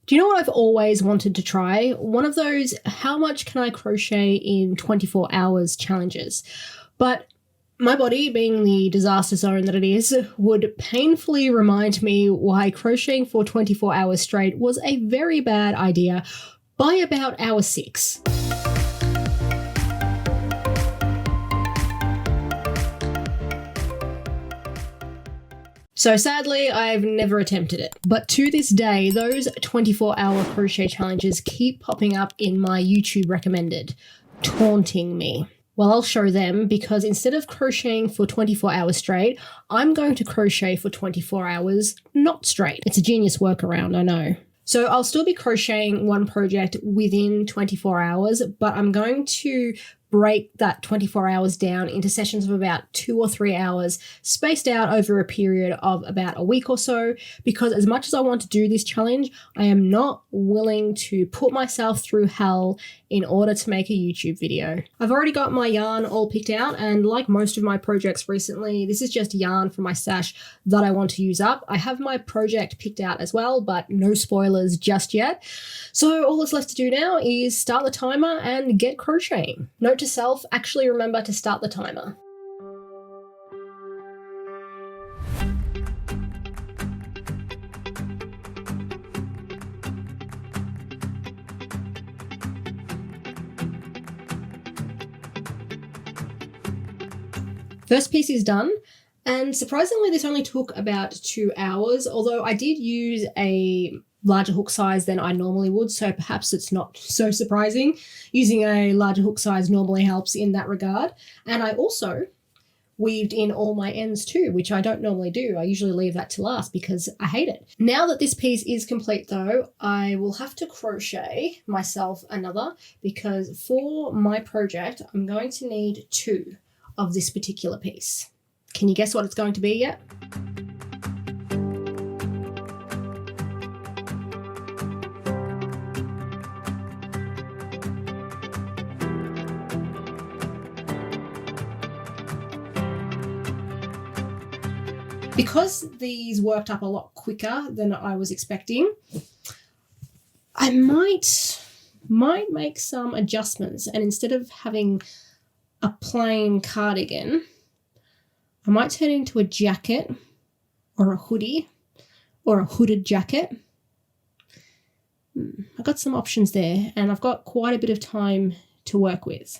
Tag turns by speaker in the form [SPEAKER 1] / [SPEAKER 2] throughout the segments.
[SPEAKER 1] Do you know what I've always wanted to try? One of those how much can I crochet in 24 hours challenges. But my body, being the disaster zone that it is, would painfully remind me why crocheting for 24 hours straight was a very bad idea by about hour 6. So sadly, I've never attempted it. But to this day, those 24-hour crochet challenges keep popping up in my YouTube recommended, taunting me. Well, I'll show them because instead of crocheting for 24 hours straight, I'm going to crochet for 24 hours not straight. It's a genius workaround, I know. So I'll still be crocheting one project within 24 hours, but I'm going to break that 24 hours down into sessions of about 2 or 3 hours, spaced out over a period of about a week or so, because as much as I want to do this challenge, I am not willing to put myself through hell in order to make a YouTube video. I've already got my yarn all picked out, and like most of my projects recently, this is just yarn from my stash that I want to use up. I have my project picked out as well, but no spoilers just yet. So all that's left to do now is start the timer and get crocheting. Note to self, actually remember to start the timer. First piece is done, and surprisingly this only took about 2 hours, although I did use a larger hook size than I normally would, so perhaps it's not so surprising. Using a larger hook size normally helps in that regard. And I also weaved in all my ends too, which I don't normally do. I usually leave that to last because I hate it. Now that this piece is complete though, I will have to crochet myself another, because for my project, I'm going to need 2 of this particular piece. Can you guess what it's going to be yet? Because these worked up a lot quicker than I was expecting, I might make some adjustments, and instead of having a plain cardigan, I might turn it into a jacket or a hoodie or a hooded jacket. I've got some options there, and I've got quite a bit of time to work with.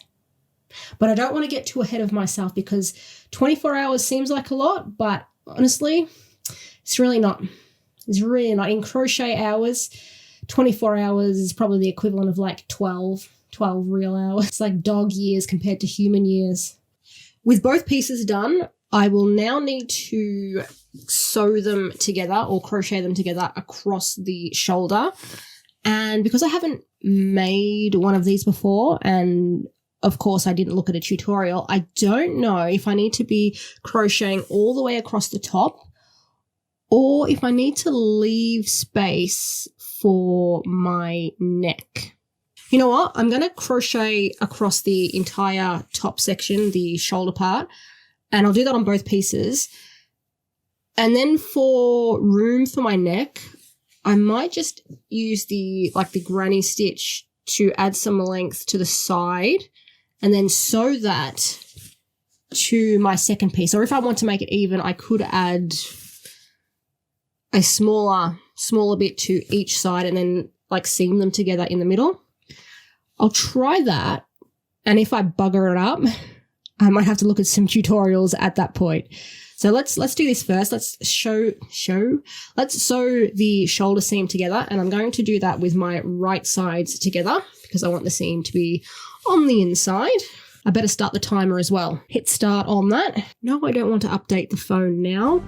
[SPEAKER 1] But I don't want to get too ahead of myself because 24 hours seems like a lot, but honestly, it's really not. It's really not. In crochet hours, 24 hours is probably the equivalent of like 12 real hours. It's like dog years compared to human years. With both pieces done, I will now need to sew them together or crochet them together across the shoulder. And because I haven't made one of these before, and of course I didn't look at a tutorial, I don't know if I need to be crocheting all the way across the top or if I need to leave space for my neck. You know what? I'm going to crochet across the entire top section, the shoulder part, and I'll do that on both pieces. And then for room for my neck, I might just use the granny stitch to add some length to the side and then sew that to my second piece. Or if I want to make it even, I could add a smaller bit to each side and then like seam them together in the middle. I'll try that, and if I bugger it up, I might have to look at some tutorials at that point. So let's do this first. Let's sew the shoulder seam together, and I'm going to do that with my right sides together because I want the seam to be on the inside. I better start the timer as well. Hit start on that. No, I don't want to update the phone now.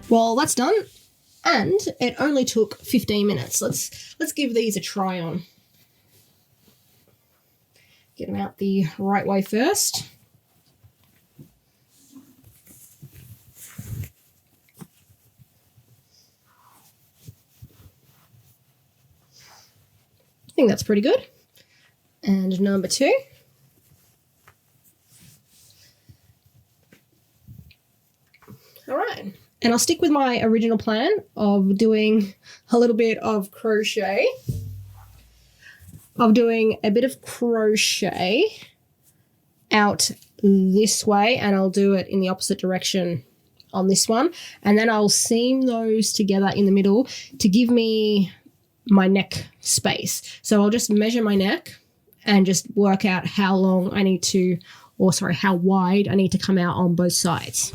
[SPEAKER 1] Well, that's done, and it only took 15 minutes. Let's give these a try on. Get them out the right way first. I think that's pretty good. and number 2. All right, and I'll stick with my original plan of doing a little bit of crochet, of doing a bit of crochet out this way, and I'll do it in the opposite direction on this one, and then I'll seam those together in the middle to give me my neck space. So I'll just measure my neck and just work out how long I need to, or sorry, how wide I need to come out on both sides.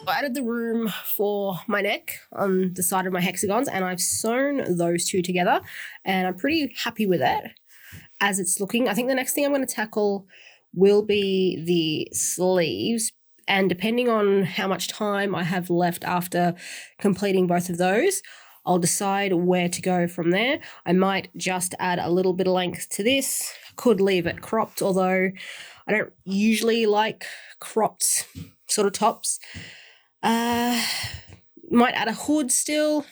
[SPEAKER 1] I added the room for my neck on the side of my hexagons, and I've sewn those two together, and I'm pretty happy with it as it's looking. I think the next thing I'm going to tackle will be the sleeves, and depending on how much time I have left after completing both of those, I'll decide where to go from there. I might just add a little bit of length to this, could leave it cropped, although I don't usually like cropped sort of tops. Might add a hood still,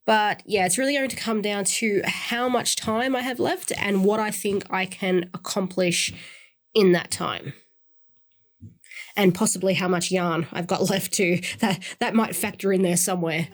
[SPEAKER 1] but yeah, it's really going to come down to how much time I have left and what I think I can accomplish in that time, and possibly how much yarn I've got left too. That might factor in there somewhere.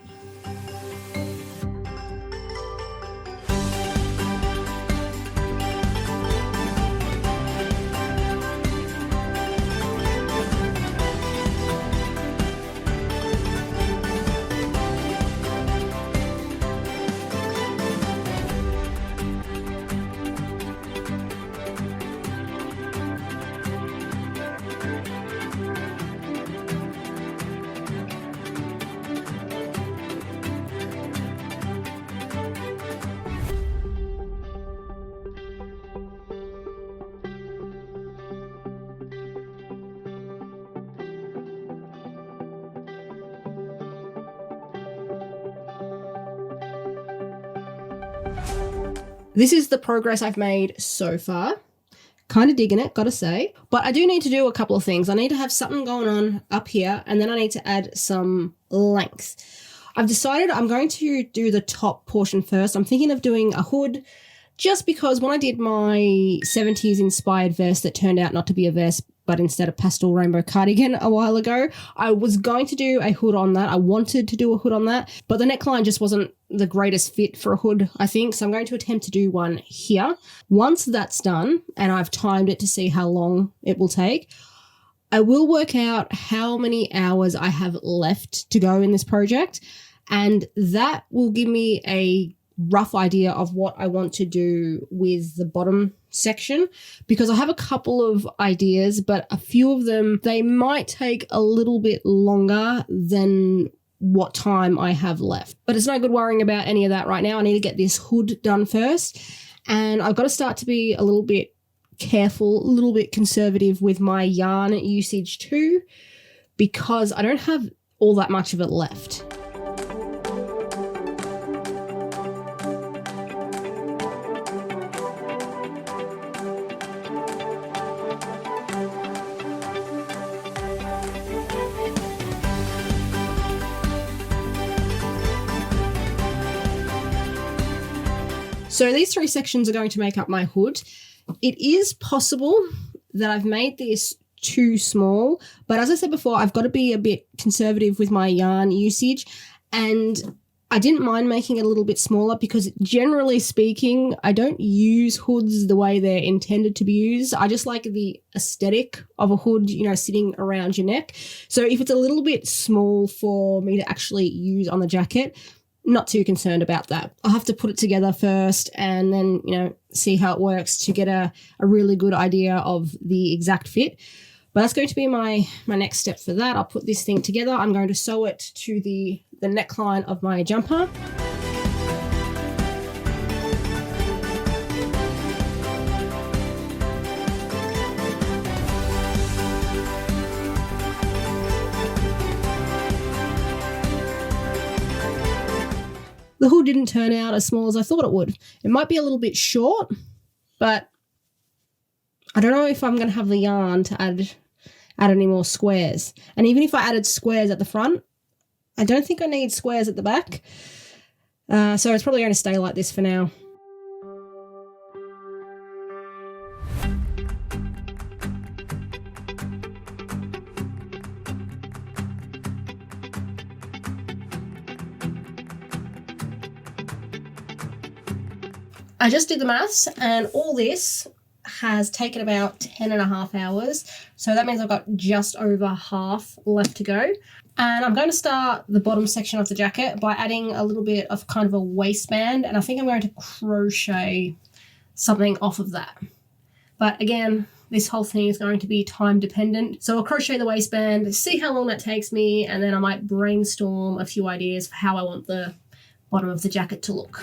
[SPEAKER 1] This is the progress I've made so far. Kind of digging it, gotta say. But I do need to do a couple of things. I need to have something going on up here, and then I need to add some length. I've decided I'm going to do the top portion first. I'm thinking of doing a hood, just because when I did my 70s inspired vest that turned out not to be a vest, but instead a pastel rainbow cardigan a while ago, I was going to do a hood on that. I wanted to do a hood on that, but the neckline just wasn't the greatest fit for a hood, I think. So I'm going to attempt to do one here. Once that's done, and I've timed it to see how long it will take, I will work out how many hours I have left to go in this project, and that will give me a rough idea of what I want to do with the bottom section, because I have a couple of ideas, but a few of them, they might take a little bit longer than what time I have left. But it's no good worrying about any of that right now. I need to get this hood done first, and I've got to start to be a little bit careful, a little bit conservative with my yarn usage too, because I don't have all that much of it left. So these 3 sections are going to make up my hood. It is possible that I've made this too small, but as I said before, I've got to be a bit conservative with my yarn usage, and I didn't mind making it a little bit smaller because, generally speaking, I don't use hoods the way they're intended to be used. I just like the aesthetic of a hood, you know, sitting around your neck. So if it's a little bit small for me to actually use on the jacket, not too concerned about that. I'll have to put it together first and then, you know, see how it works to get a really good idea of the exact fit. But that's going to be my next step for that. I'll put this thing together. I'm going to sew it to the neckline of my jumper. The hood didn't turn out as small as I thought it would. It might be a little bit short, but I don't know if I'm going to have the yarn to add any more squares. And even if I added squares at the front, I don't think I need squares at the back. So it's probably going to stay like this for now. I just did the maths, and all this has taken about 10.5 hours. So that means I've got just over half left to go. And I'm going to start the bottom section of the jacket by adding a little bit of kind of a waistband, and I think I'm going to crochet something off of that. But again, this whole thing is going to be time dependent. So I'll crochet the waistband, see how long that takes me, and then I might brainstorm a few ideas for how I want the bottom of the jacket to look.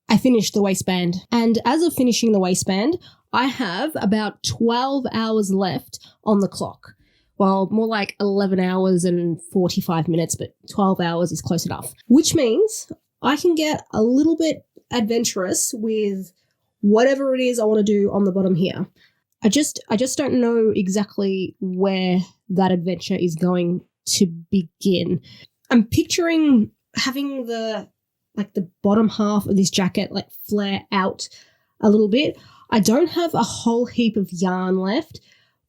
[SPEAKER 1] I finished the waistband, and as of finishing the waistband, I have about 12 hours left on the clock. Well, more like 11 hours and 45 minutes, but 12 hours is close enough, which means I can get a little bit adventurous with whatever it is I want to do on the bottom here. I just don't know exactly where that adventure is going to begin. I'm picturing having the bottom half of this jacket like flare out a little bit. I don't have a whole heap of yarn left,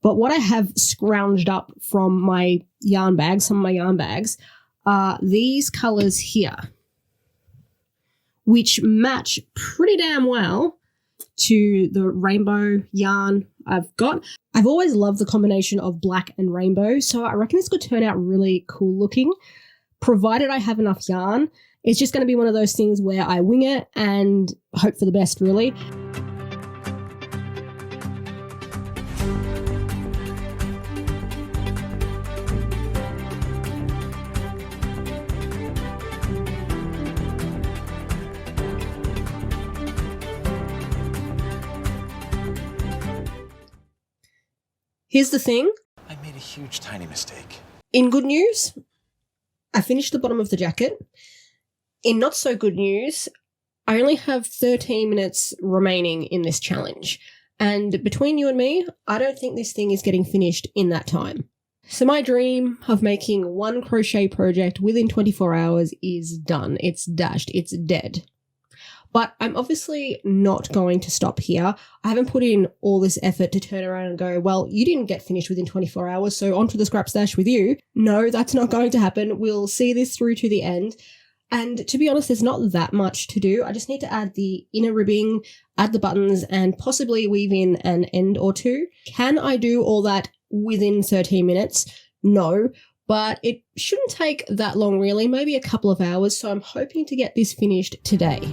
[SPEAKER 1] but what I have scrounged up from my yarn bags, some of my yarn bags, are these colors here, which match pretty damn well to the rainbow yarn I've got. I've always loved the combination of black and rainbow, so I reckon this could turn out really cool looking, provided I have enough yarn. It's just going to be one of those things where I wing it and hope for the best, really. Here's the thing.
[SPEAKER 2] I made a huge, tiny mistake.
[SPEAKER 1] In good news, I finished the bottom of the jacket. In not so good news, I only have 13 minutes remaining in this challenge. And between you and me, I don't think this thing is getting finished in that time. So my dream of making one crochet project within 24 hours is done. It's dashed. It's dead. But I'm obviously not going to stop here. I haven't put in all this effort to turn around and go, well, you didn't get finished within 24 hours, so onto the scrap stash with you. No, that's not going to happen. We'll see this through to the end. And to be honest, there's not that much to do. I just need to add the inner ribbing, add the buttons, and possibly weave in an end or two. Can I do all that within 13 minutes? No, but it shouldn't take that long really, maybe a couple of hours, so I'm hoping to get this finished today.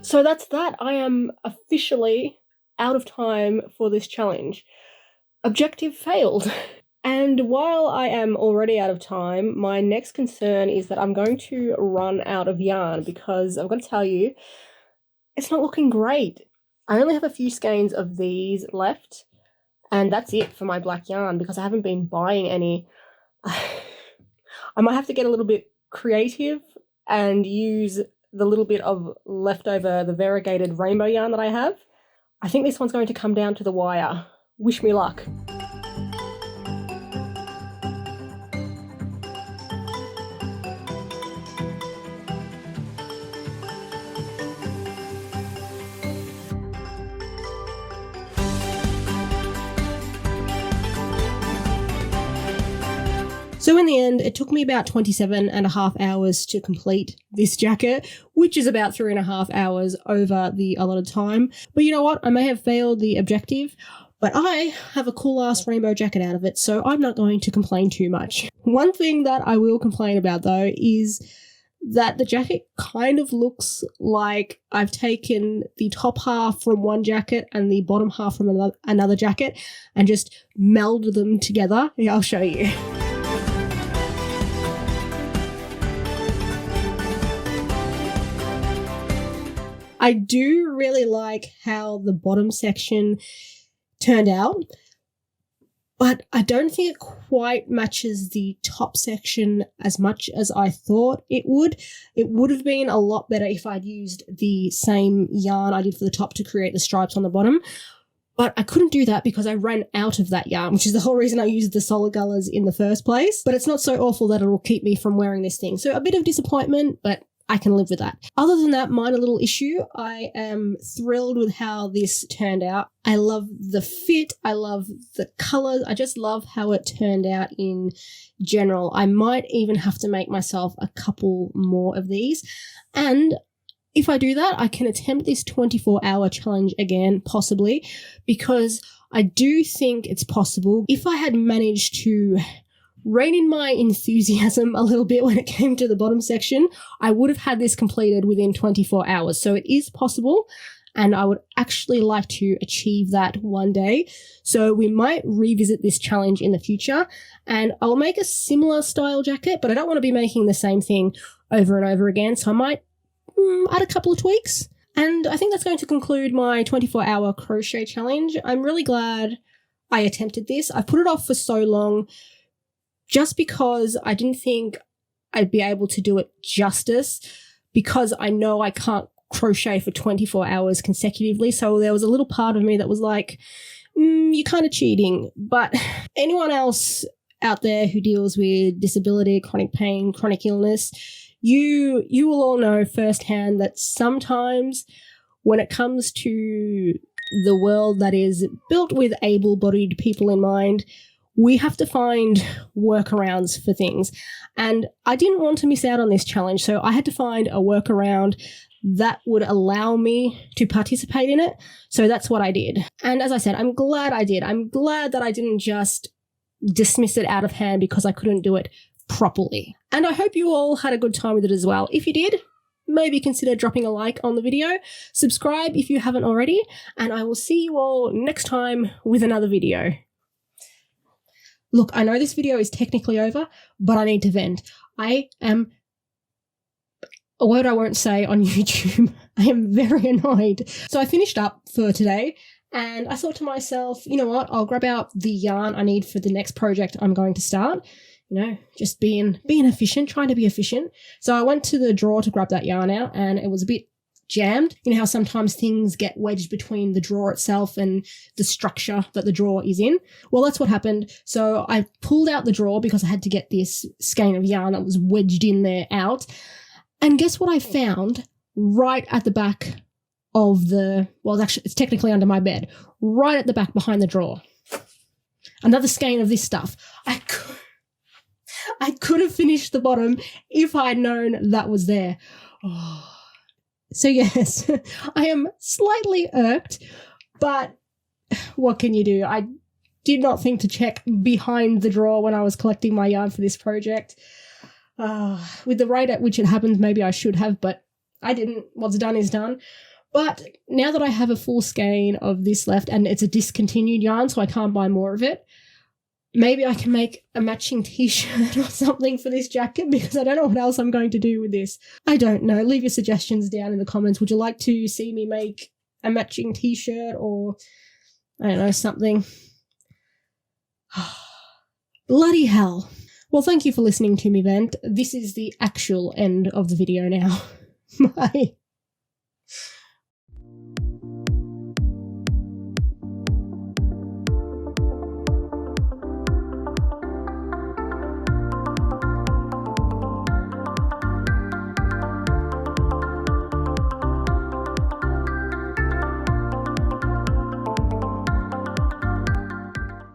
[SPEAKER 1] So that's that. I am officially out of time for this challenge. Objective failed. And while I am already out of time, my next concern is that I'm going to run out of yarn, because I've got to tell you, it's not looking great. I only have a few skeins of these left, and that's it for my black yarn because I haven't been buying any. I might have to get a little bit creative and use the little bit of leftover, the variegated rainbow yarn that I have. I think this one's going to come down to the wire. Wish me luck. So in the end, it took me about 27.5 hours to complete this jacket, which is about 3.5 hours over the allotted time. But you know what? I may have failed the objective, but I have a cool-ass rainbow jacket out of it, so I'm not going to complain too much. One thing that I will complain about, though, is that the jacket kind of looks like I've taken the top half from one jacket and the bottom half from another jacket and just melded them together. Yeah, I'll show you. I do really like how the bottom section turned out, but I don't think it quite matches the top section as much as I thought it would. It would have been a lot better if I'd used the same yarn I did for the top to create the stripes on the bottom, but I couldn't do that because I ran out of that yarn, which is the whole reason I used the solid colors in the first place. But it's not so awful that it'll keep me from wearing this thing. So a bit of disappointment, but I can live with that. Other than that minor little issue, I am thrilled with how this turned out. I love the fit. I love the colors. I just love how it turned out in general. I might even have to make myself a couple more of these. And if I do that, I can attempt this 24-hour challenge again, possibly, because I do think it's possible. If I had managed to rein in my enthusiasm a little bit when it came to the bottom section, I would have had this completed within 24 hours. So it is possible, and I would actually like to achieve that one day. So we might revisit this challenge in the future, and I'll make a similar style jacket, but I don't want to be making the same thing over and over again. So I might add a couple of tweaks. And I think that's going to conclude my 24-hour crochet challenge. I'm really glad I attempted this. I put it off for so long just because I didn't think I'd be able to do it justice, because I know I can't crochet for 24 hours consecutively. So there was a little part of me that was like, you're kind of cheating. But anyone else out there who deals with disability, chronic pain, chronic illness, you will all know firsthand that sometimes when it comes to the world that is built with able-bodied people in mind, we have to find workarounds for things. And I didn't want to miss out on this challenge, so I had to find a workaround that would allow me to participate in it. So that's what I did. And as I said, I'm glad I did. I'm glad that I didn't just dismiss it out of hand because I couldn't do it properly. And I hope you all had a good time with it as well. If you did, maybe consider dropping a like on the video, subscribe if you haven't already, and I will see you all next time with another video. Look, I know this video is technically over, but I need to vent. I am, a word I won't say on YouTube, I am very annoyed. So I finished up for today, and I thought to myself, you know what, I'll grab out the yarn I need for the next project I'm going to start. You know, just being efficient, trying to be efficient. So I went to the drawer to grab that yarn out, and it was a bit jammed. You know how sometimes things get wedged between the drawer itself and the structure that the drawer is in? Well, that's what happened. So I pulled out the drawer because I had to get this skein of yarn that was wedged in there out. And guess what I found right at the back of the, well, it's technically under my bed, right at the back behind the drawer. Another skein of this stuff. I could have finished the bottom if I'd known that was there. Oh. So yes, I am slightly irked, but what can you do? I did not think to check behind the drawer when I was collecting my yarn for this project. With the rate at which it happened, maybe I should have, but I didn't. What's done is done. But now that I have a full skein of this left, and it's a discontinued yarn, so I can't buy more of it, maybe I can make a matching t-shirt or something for this jacket, because I don't know what else I'm going to do with this. I don't know. Leave your suggestions down in the comments. Would you like to see me make a matching t-shirt or, I don't know, something? Bloody hell. Well, thank you for listening to me vent. This is the actual end of the video now. Bye.